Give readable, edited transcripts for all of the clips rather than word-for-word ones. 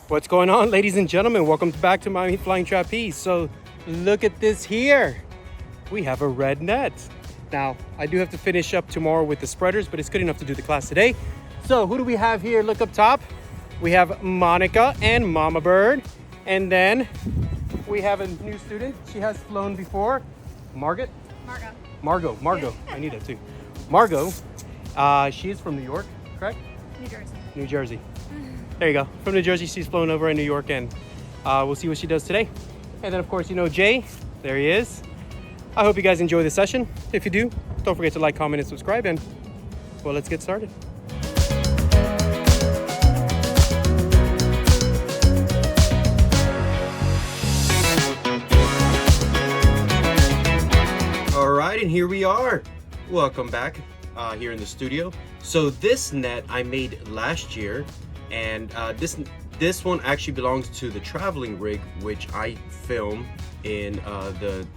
What's going on, ladies and gentlemen? Welcome back to my Flying Trapeze. So look at this here. We have a red net. Now, I do have to finish up tomorrow with the spreaders, but it's good enough to do the class today. So who do we have here? Look up top. We have Monica and Mama Bird. And then we have a new student. She has flown before. Margot? Margot. I need that too. Margot. She is from New York, correct? New Jersey. There you go. From New Jersey, she's flown over in New York, and we'll see what she does today. And then, of course, you know Jay. There he is. I hope you guys enjoy the session. If you do, don't forget to like, comment, and subscribe. And, well, let's get started. All right, and here we are. Welcome back here in the studio. So this net I made last year. And this one actually belongs to the traveling rig, which I film in the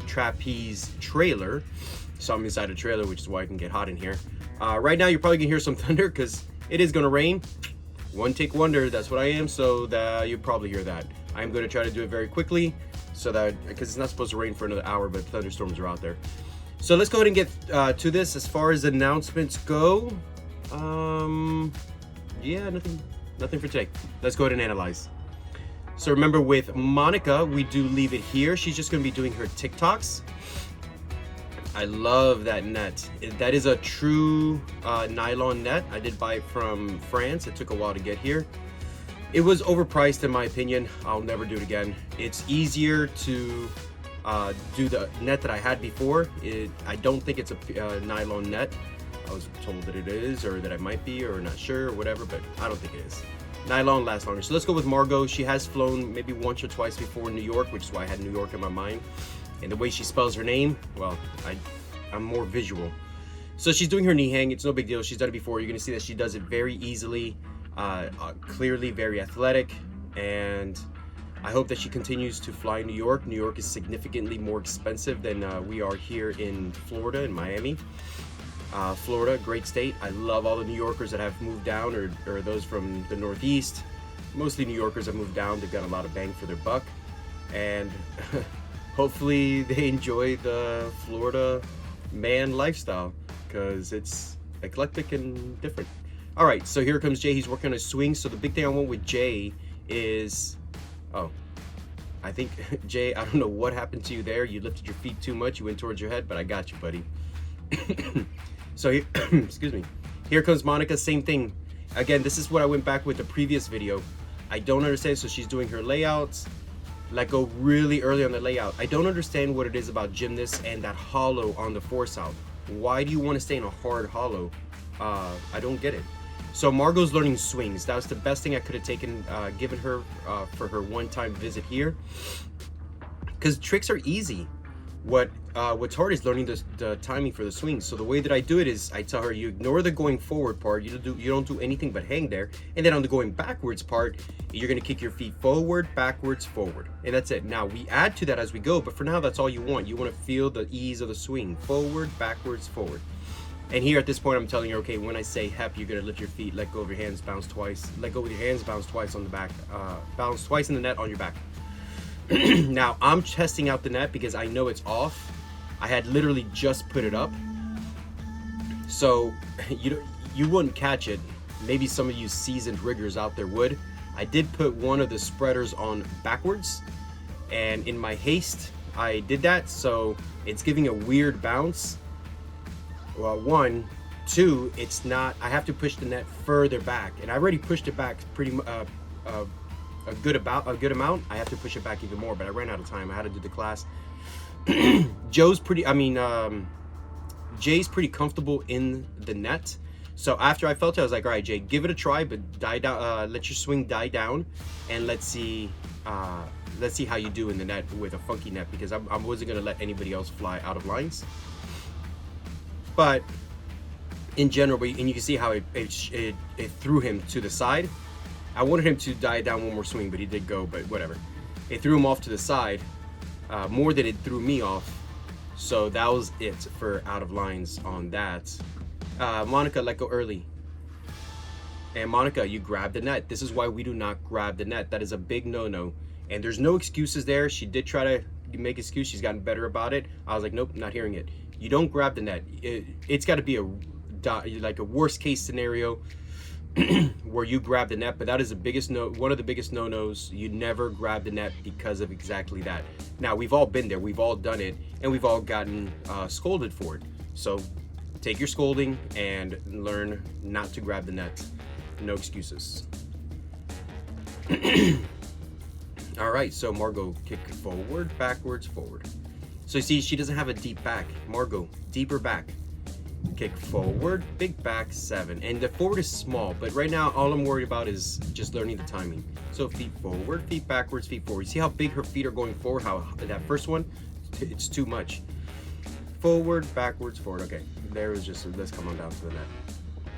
trapeze trailer. So I'm inside a trailer, which is why I can get hot in here. Right now, you're probably gonna hear some thunder because it is gonna rain. One take wonder, that's what I am. So that you'll probably hear that. I'm gonna try to do it very quickly, so that because it's not supposed to rain for another hour, but thunderstorms are out there. So let's go ahead and get to this. As far as announcements go, yeah, nothing for today. Let's go ahead and analyze. So remember, with Monica, we do leave it here. She's just gonna be doing her TikToks. I love that net. That is a true nylon net. I did buy it from France. It took a while to get here. It was overpriced in my opinion. I'll never do it again. It's easier to do the net that I had before. I don't think it's a nylon net. I was told that it is, or that I might be, or not sure, or whatever, but I don't think it is. Nylon lasts longer. So let's go with Margot. She has flown maybe once or twice before in New York, which is why I had New York in my mind. And the way she spells her name, well, I'm more visual. So she's doing her knee hang. It's no big deal. She's done it before. You're gonna see that she does it very easily, clearly very athletic, and I hope that she continues to fly New York. New York is significantly more expensive than we are here in Florida, in Miami. Florida, great state. I love all the New Yorkers that have moved down, or those from the Northeast. Mostly New Yorkers have moved down. They've got a lot of bang for their buck, and hopefully they enjoy the Florida man lifestyle, because it's eclectic and different. All right, so here comes Jay. He's working on his swing. So the big thing I want with Jay is, I think Jay, I don't know what happened to you there. You lifted your feet too much. You went towards your head, but I got you, buddy. So excuse me, here comes Monica. Same thing again. This is what I went back with the previous video. I don't understand. So she's doing her layouts, let go really early on the layout. I don't understand what it is about gymnasts and that hollow on the force out. Why do you want to stay in a hard hollow? I don't get it. So Margot's learning swings. That was the best thing I could have given her for her one-time visit here, because tricks are easy. What's hard is learning the timing for the swing. So the way that I do it is I tell her, you ignore the going forward part. You don't do anything but hang there. And then on the going backwards part, you're gonna kick your feet forward, backwards, forward, and that's it. Now we add to that as we go, but for now that's all you want. You want to feel the ease of the swing, forward, backwards, forward. And here at this point, I'm telling you, okay, when I say hep, you're gonna lift your feet, let go of your hands, bounce twice, let go with your hands, bounce twice on the back, bounce twice in the net on your back. Now I'm testing out the net because I know it's off. I had literally just put it up, so you wouldn't catch it. Maybe some of you seasoned riggers out there would. I did put one of the spreaders on backwards, and in my haste I did that, so it's giving a weird bounce. Well, one, two, it's not. I have to push the net further back, and I already pushed it back pretty a good amount. I have to push it back even more, but I ran out of time. I had to do the class. Jay's pretty comfortable in the net. So after I felt it, I was like, all right, Jay, give it a try, but die down. Let your swing die down, and let's see how you do in the net with a funky net, because I wasn't gonna let anybody else fly out of lines. But in general, and you can see how it threw him to the side. I wanted him to die down one more swing, but he did go, but whatever. It threw him off to the side more than it threw me off. So that was it for out of lines on that. Monica, let go early. And Monica, you grab the net. This is why we do not grab the net. That is a big no-no. And there's no excuses there. She did try to make excuse. She's gotten better about it. I was like, nope, not hearing it. You don't grab the net. It's got to be like a worst case scenario where you grab the net, but that is the biggest one of the biggest no-nos. You never grab the net because of exactly that. Now, we've all been there, we've all done it, and we've all gotten scolded for it. So take your scolding and learn not to grab the net. No excuses. All right, so Margot, kick forward, backwards, forward. So you see, she doesn't have a deep back. Margot, deeper back. Kick forward, big back, 7. And the forward is small, but right now all I'm worried about is just learning the timing. So feet forward, feet backwards, feet forward. See how big her feet are going forward? How that first one, it's too much. Forward, backwards, forward. Okay, there is just, let's come on down to the net.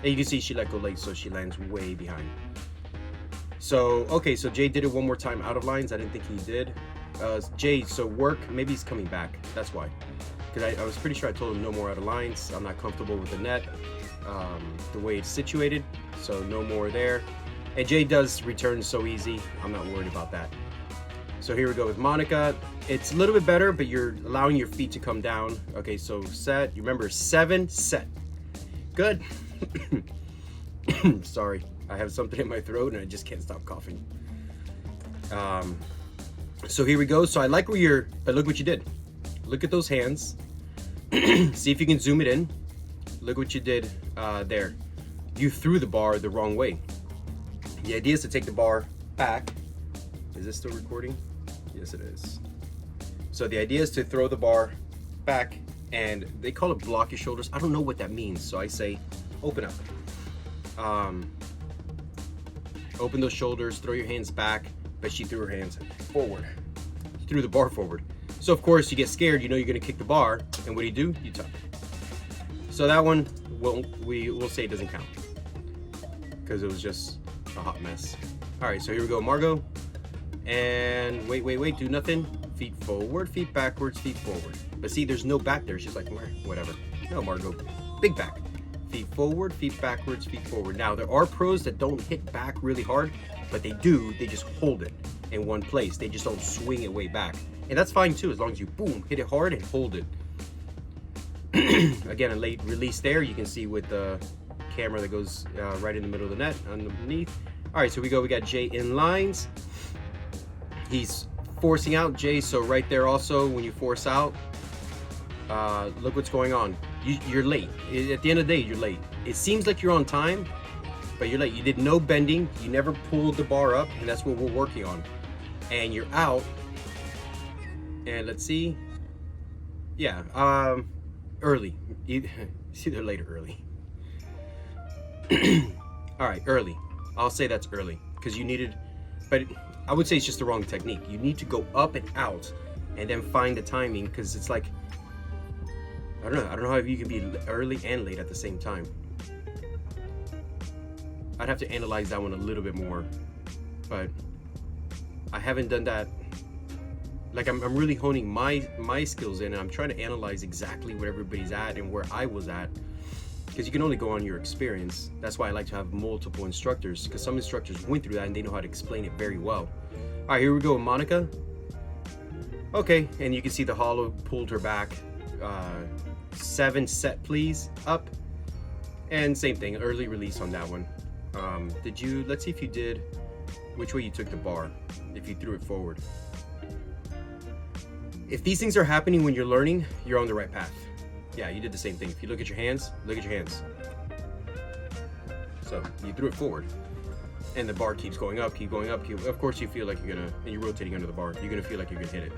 And you can see she let go late, so she lands way behind. So, okay, so Jay did it one more time out of lines. I didn't think he did. Jay, so work, maybe he's coming back. That's why. Because I was pretty sure I told him no more out of lines. I'm not comfortable with the net, the way it's situated. So no more there. And Jay does return so easy. I'm not worried about that. So here we go with Monica. It's a little bit better, but you're allowing your feet to come down. Okay, so set. You remember 7, set. Good. Sorry, I have something in my throat and I just can't stop coughing. So here we go. So I like where you're, but look what you did. Look at those hands. See if you can zoom it in. Look what you did there. You threw the bar the wrong way. The idea is to take the bar back. Is this still recording? Yes, it is. So the idea is to throw the bar back, and they call it block your shoulders. I don't know what that means, so I say open up. Open those shoulders, throw your hands back, but she threw her hands forward. She threw the bar forward. So of course you get scared, you know you're gonna kick the bar, and what do? You tuck. So that one, we'll say it doesn't count, because it was just a hot mess. All right, so here we go, Margot. And wait, do nothing. Feet forward, feet backwards, feet forward. But see, there's no back there. She's like, whatever. No, Margot, big back. Feet forward, feet backwards, feet forward. Now, there are pros that don't hit back really hard, but they do, they just hold it in one place. They just don't swing it way back. And that's fine too, as long as you, boom, hit it hard and hold it. Again, a late release there. You can see with the camera that goes right in the middle of the net underneath. All right, so we got Jay in lines. He's forcing out Jay, so right there also, when you force out, look what's going on. You're late. At the end of the day, you're late. It seems like you're on time, but you're late. You did no bending. You never pulled the bar up, and that's what we're working on. And you're out. And let's see. Yeah, early. It's either late or early. All right, early. I'll say that's early because you needed, but I would say it's just the wrong technique. You need to go up and out and then find the timing, because it's like, I don't know how you can be early and late at the same time. I'd have to analyze that one a little bit more, but I haven't done that. Like I'm really honing my skills in, and I'm trying to analyze exactly where everybody's at and where I was at, because you can only go on your experience. That's why I like to have multiple instructors, because some instructors went through that and they know how to explain it very well. All right, here we go, Monica. Okay, and you can see the hollow pulled her back. 7, set please, up. And same thing, early release on that one. Let's see if you did, which way you took the bar, if you threw it forward. If these things are happening when you're learning, you're on the right path. Yeah, you did the same thing. If you look at your hands, look at your hands. So you threw it forward, and the bar keeps going up, of course you feel like you're gonna, and you're rotating under the bar, you're gonna feel like you're gonna hit it.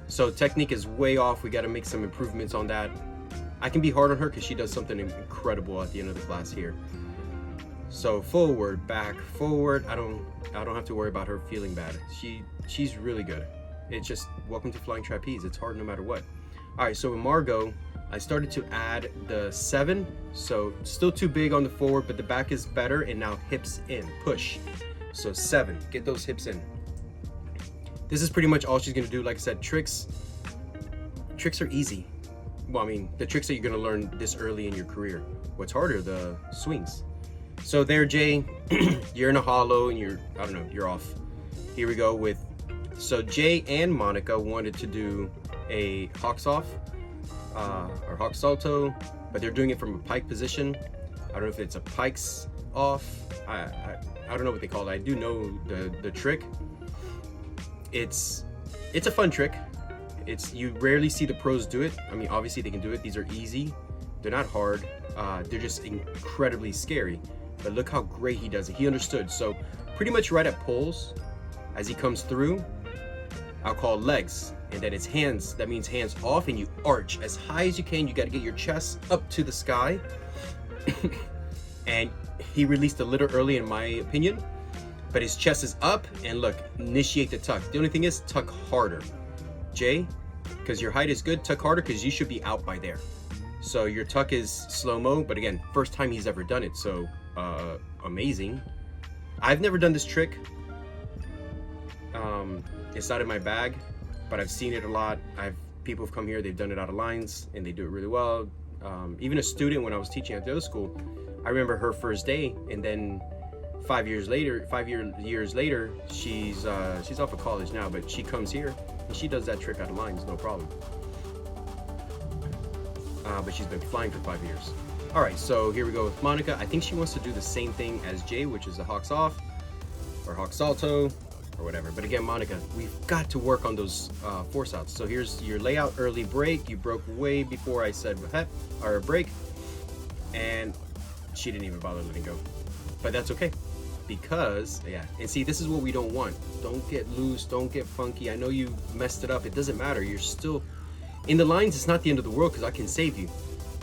So technique is way off. We gotta make some improvements on that. I can be hard on her because she does something incredible at the end of the class here. So forward, back, forward. I don't have to worry about her feeling bad. She's really good. It's just, welcome to flying trapeze. It's hard no matter what. All right, so with Margot, I started to add the 7. So still too big on the forward, but the back is better, and now hips in, push. So 7, get those hips in. This is pretty much all she's gonna do. Like I said, tricks are easy. Well, I mean, the tricks that you're gonna learn this early in your career. What's harder, the swings. So there, Jay, you're in a hollow and I don't know, you're off. Here we go with, so Jay and Monica wanted to do a hawks off or hawk salto, but they're doing it from a pike position. I don't know if it's a pikes off. I don't know what they call it. I do know the trick. It's a fun trick. You rarely see the pros do it. I mean, obviously they can do it. These are easy. They're not hard. They're just incredibly scary. But look how great he does it. He understood. So pretty much right at poles, as he comes through, I'll call legs. And then it's hands. That means hands off, and you arch as high as you can. You got to get your chest up to the sky. And he released a little early in my opinion. But his chest is up, and look, initiate the tuck. The only thing is, tuck harder. Jay, because your height is good, tuck harder because you should be out by there. So your tuck is slow-mo, but again, first time he's ever done it, so amazing. I've never done this trick. It's not in my bag, but I've seen it a lot. People have come here, they've done it out of lines, and they do it really well. Even a student, when I was teaching at the other school, I remember her first day, and then 5 years later, she's off of college now, but she comes here and she does that trick out of lines, no problem. But she's been flying for 5 years. All right, so here we go with Monica. I think she wants to do the same thing as Jay, which is a hawks off or hawk salto or whatever. But again, Monica, we've got to work on those force outs. So here's your layout, early break. You broke way before I said break, and she didn't even bother letting go. But that's okay. Because, yeah, and see, this is what we don't want. Don't get loose, don't get funky. I know you messed it up. It doesn't matter. You're still in the lines. It's not the end of the world because I can save you.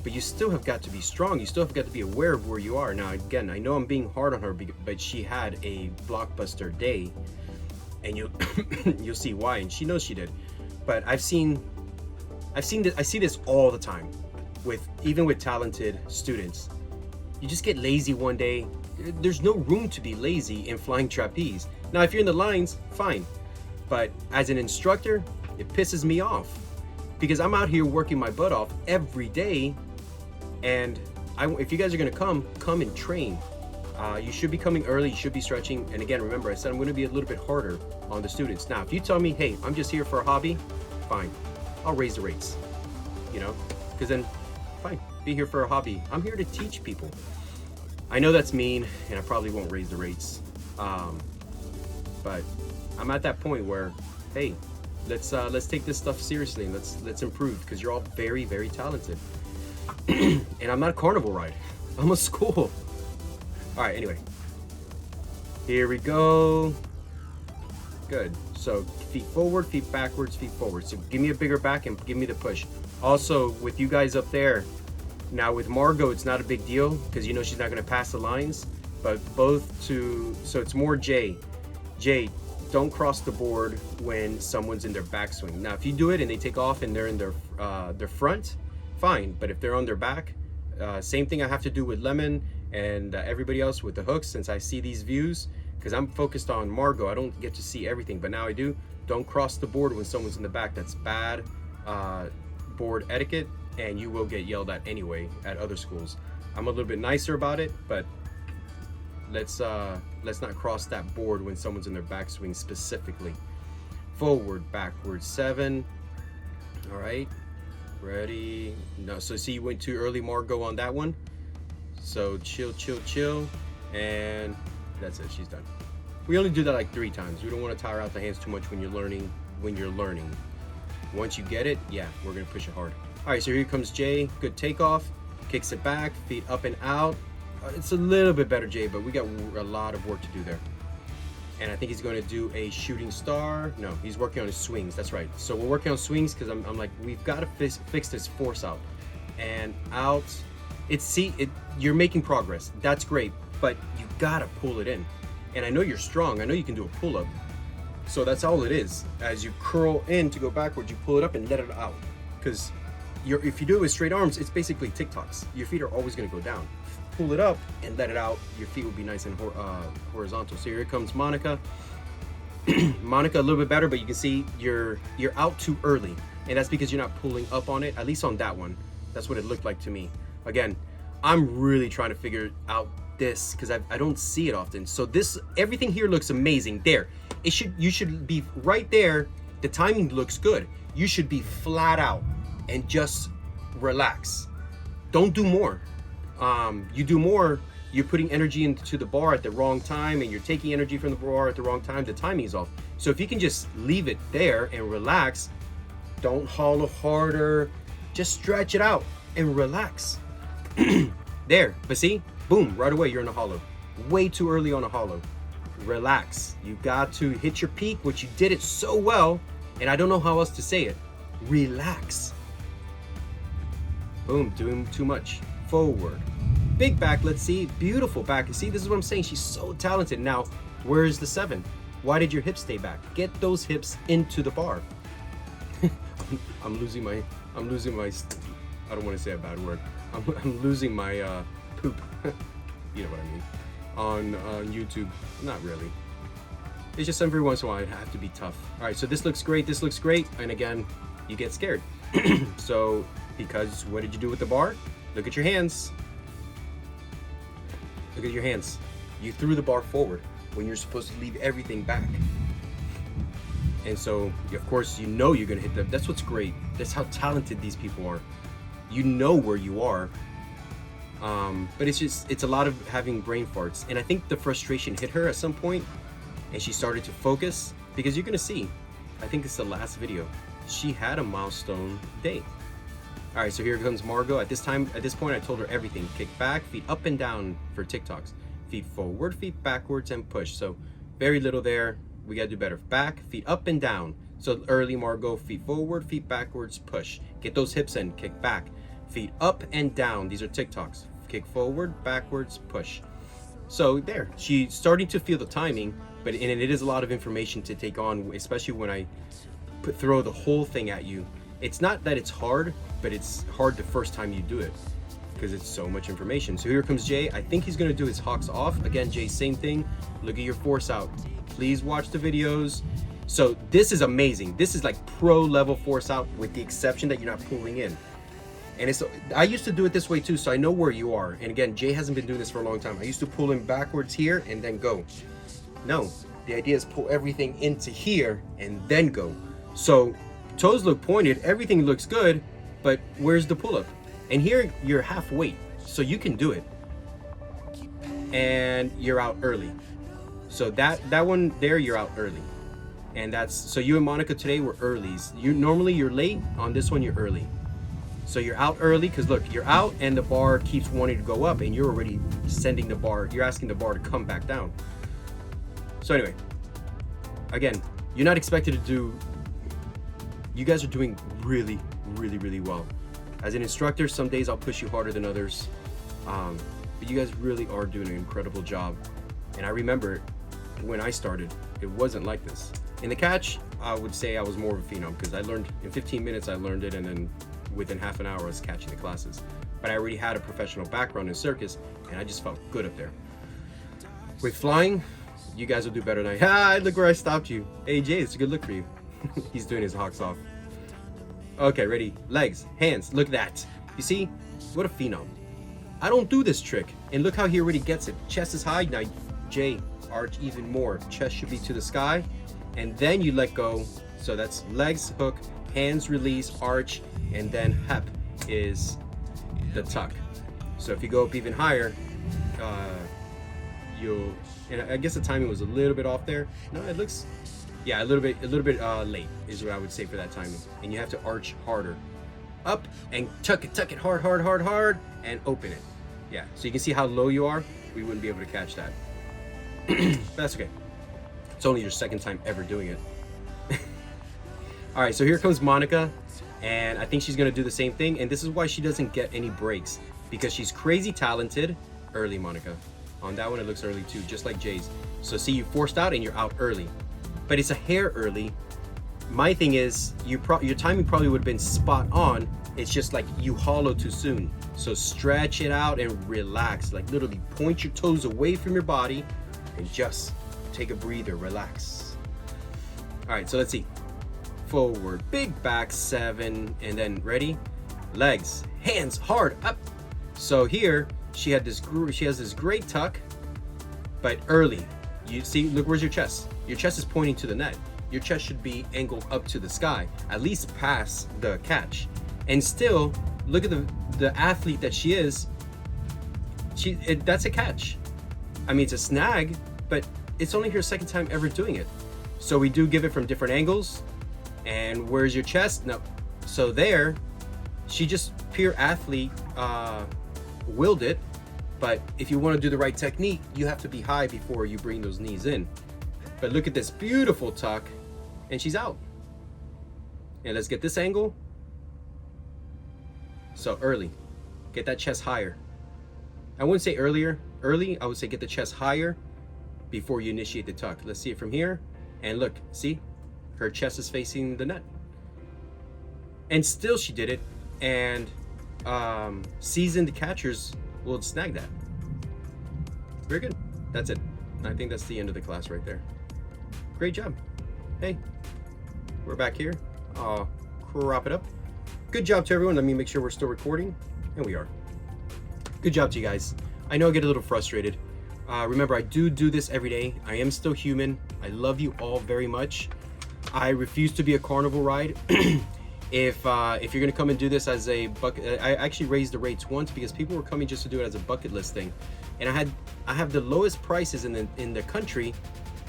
But you still have got to be strong. You still have got to be aware of where you are. Now, again, I know I'm being hard on her, but she had a blockbuster day, and you'll see why. And she knows she did. But I see this all the time, even with talented students. You just get lazy one day. There's no room to be lazy in flying trapeze. Now, if you're in the lines, fine. But as an instructor, it pisses me off because I'm out here working my butt off every day. And if you guys are gonna come and train. You should be coming early, you should be stretching. And again, remember, I said I'm gonna be a little bit harder on the students. Now, if you tell me, hey, I'm just here for a hobby, fine. I'll raise the rates, because then, fine, be here for a hobby. I'm here to teach people. I know that's mean, and I probably won't raise the rates, but I'm at that point where, hey, let's take this stuff seriously and let's improve, because you're all very, very talented. And I'm not a carnival ride. I'm a school. All right. Anyway, here we go. Good. So feet forward, feet backwards, feet forward. So give me a bigger back and give me the push. Also, with you guys up there. Now with Margot, it's not a big deal because she's not going to pass the lines, but so it's more Jay, don't cross the board when someone's in their backswing. Now, if you do it and they take off and they're in their front, fine. But if they're on their back, same thing I have to do with Lemon and everybody else with the hooks, since I see these views, because I'm focused on Margot. I don't get to see everything, but now I do. Don't cross the board when someone's in the back. That's bad board etiquette. And you will get yelled at anyway at other schools. I'm a little bit nicer about it, but let's not cross that board when someone's in their backswing specifically. Forward, backward, 7. All right, ready? No, so see, you went too early, Margot, on that one. So chill, and that's it. She's done. We only do that like 3 times. We don't want to tire out the hands too much when you're learning. Once you get it, yeah, we're gonna push it hard. All right, so here comes Jay. Good takeoff, kicks it back, feet up and out. It's a little bit better, Jay, but we got a lot of work to do there. And I think he's going to do a shooting star. No, he's working on his swings. That's right. So we're working on swings because I'm like, we've got to fix this force out and out. You're making progress. That's great, but you got to pull it in. And I know you're strong. I know you can do a pull up. So that's all it is. As you curl in to go backwards, you pull it up and let it out. Because if you do it with straight arms, it's basically TikToks. Your feet are always going to go down. Pull it up and let it out. Your feet will be nice and horizontal. So here comes Monica. Monica a little bit better, but you can see you're out too early, and that's because you're not pulling up on it. At least on that one, that's what it looked like to me. Again, I'm really trying to figure out this because I don't see it often. So this, everything here looks amazing. There, you should be right there. The timing looks good. You should be flat out and just relax. Don't do more. You do more, you're putting energy into the bar at the wrong time, and you're taking energy from the bar at the wrong time. The timing is off. So if you can just leave it there and relax, don't hollow harder, just stretch it out and relax. There, but see, boom, right away you're in a hollow. Way too early on a hollow. Relax. You got to hit your peak, which you did it so well, and I don't know how else to say it. Relax. Boom, doing too much. Forward. Big back, let's see. Beautiful back. See, this is what I'm saying. She's so talented. Now, where's the 7? Why did your hips stay back? Get those hips into the bar. I'm losing my, I don't want to say a bad word. I'm losing my poop. You know what I mean. On YouTube. Not really. It's just every once in a while I have to be tough. All right, so this looks great. This looks great. And again, you get scared. So, because what did you do with the bar? Look at your hands. Look at your hands. You threw the bar forward when you're supposed to leave everything back. And so, of course, you know you're gonna hit them. That's what's great. That's how talented these people are. You know where you are. But it's a lot of having brain farts. And I think the frustration hit her at some point, and she started to focus, because you're gonna see, I think it's the last video, she had a milestone day. All right, so here comes Margot. At this point, I told her everything. Kick back, feet up and down for TikToks. Feet forward, feet backwards, and push. So very little there. We gotta do better. Back, feet up and down. So early Margot, feet forward, feet backwards, push. Get those hips in, kick back. Feet up and down. These are TikToks. Kick forward, backwards, push. So there, she's starting to feel the timing, but it is a lot of information to take on, especially when I throw the whole thing at you. It's not that it's hard, but it's hard the first time you do it because it's so much information. So here comes Jay. I think he's gonna do his hawks off. Again, Jay, same thing. Look at your force out. Please watch the videos. So this is amazing. This is like pro level force out, with the exception that you're not pulling in. And I used to do it this way too, so I know where you are. And again, Jay hasn't been doing this for a long time. I used to pull in backwards here and then go. No, the idea is pull everything into here and then go. So toes look pointed, everything looks good, but where's the pull-up? And here you're half weight, so you can do it. And you're out early. So that one there, you're out early. And that's, so you and Monica today were earlies. Normally you're late, on this one you're early. So you're out early, because look, you're out and the bar keeps wanting to go up, and you're already sending the bar, you're asking the bar to come back down. So anyway, again, you're not expected to do, you guys are doing really, really, really well. As an instructor, some days I'll push you harder than others, but you guys really are doing an incredible job. And I remember when I started, it wasn't like this. In the catch, I would say I was more of a phenom, because I learned, in 15 minutes I learned it, and then within half an hour I was catching the classes. But I already had a professional background in circus, and I just felt good up there. With flying, you guys will do better than I. Look where I stopped you. Hey Jay, it's a good look for you. He's doing his hawks off. Okay, ready? Legs, hands, look at that. You see? What a phenom. I don't do this trick. And look how he already gets it. Chest is high. Now, Jay, arch even more. Chest should be to the sky. And then you let go. So that's legs, hook, hands release, arch, and then hep is the tuck. So if you go up even higher, you'll, and I guess the timing was a little bit off there. No, it looks, yeah, a little bit late is what I would say for that timing. And you have to arch harder. Up and tuck it hard, and open it. Yeah, so you can see how low you are. We wouldn't be able to catch that. But that's okay. It's only your second time ever doing it. All right, so here comes Monica, and I think she's gonna do the same thing. And this is why she doesn't get any breaks, because she's crazy talented. Early, Monica. On that one, it looks early too, just like Jay's. So see, you forced out and you're out early, but it's a hair early. My thing is, your timing probably would have been spot on. It's just like you hollow too soon. So stretch it out and relax. Like literally point your toes away from your body and just take a breather, relax. All right, so let's see. Forward, big back, 7, and then ready? Legs, hands, hard, up. So here, she has this great tuck, but early. You see, look, where's your chest? Your chest is pointing to the net. Your chest should be angled up to the sky, at least past the catch. And still, look at the athlete that she is. That's a catch. I mean, it's a snag, but it's only her second time ever doing it. So we do give it from different angles. And where's your chest? No. So there, she just pure athlete willed it. But if you want to do the right technique, you have to be high before you bring those knees in. But look at this beautiful tuck, and she's out. And let's get this angle. So early, get that chest higher. I wouldn't say early, I would say get the chest higher before you initiate the tuck. Let's see it from here. And look, see, her chest is facing the net. And still she did it, and seasoned catchers will snag that. Very good. That's it. I think that's the end of the class right there. Great job. Hey, we're back here. I'll crop it up. Good job to everyone. Let me make sure we're still recording, and we are. Good job to you guys. I know I get a little frustrated. Remember, I do this every day. I am still human. I love you all very much. I refuse to be a carnival ride. If you're gonna come and do this as a bucket, I actually raised the rates once because people were coming just to do it as a bucket list thing, and I have the lowest prices in the country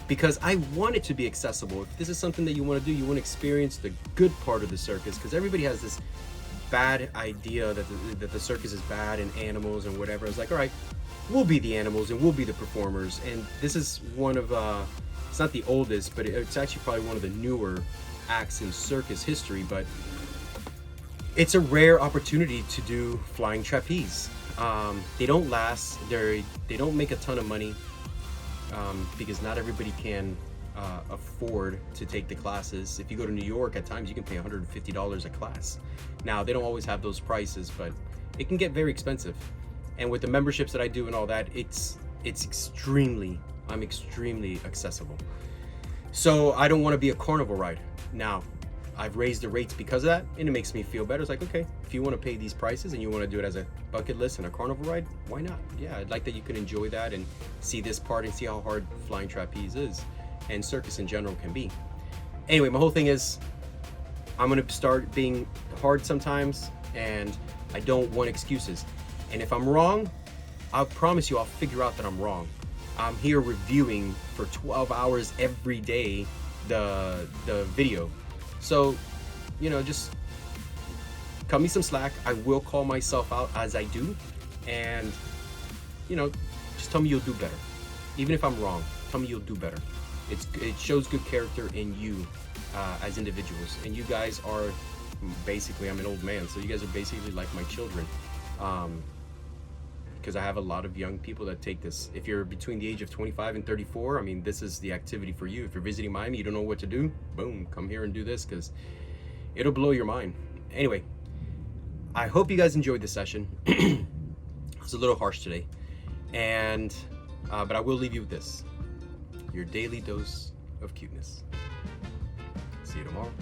because I want it to be accessible. If this is something that you want to do, you want to experience the good part of the circus, because everybody has this bad idea that the circus is bad and animals and whatever. It's like, all right, we'll be the animals and we'll be the performers. And this is one of it's not the oldest, but it's actually probably one of the newer acts in circus history, but it's a rare opportunity to do flying trapeze. They don't last, they don't make a ton of money, because not everybody can afford to take the classes. If you go to New York, at times you can pay $150 a class. Now, they don't always have those prices, but it can get very expensive. And with the memberships that I do and all that, I'm extremely accessible. So I don't want to be a carnival ride. Now, I've raised the rates because of that, and it makes me feel better. It's like, okay, if you want to pay these prices and you want to do it as a bucket list and a carnival ride, why not? Yeah, I'd like that you can enjoy that and see this part and see how hard flying trapeze is, and circus in general can be. Anyway, my whole thing is, I'm going to start being hard sometimes, and I don't want excuses. And if I'm wrong, I promise you I'll figure out that I'm wrong. I'm here reviewing for 12 hours every day the video. So, you know, just cut me some slack. I will call myself out as I do. And, you know, just tell me you'll do better. Even if I'm wrong, tell me you'll do better. It shows good character in you as individuals. And you guys are basically, I'm an old man, so you guys are basically like my children. Because I have a lot of young people that take this. If you're between the age of 25 and 34, I mean, this is the activity for you. If you're visiting Miami, you don't know what to do, boom, come here and do this, because it'll blow your mind. Anyway, I hope you guys enjoyed this session. It was a little harsh today, and but I will leave you with this: your daily dose of cuteness. See you tomorrow.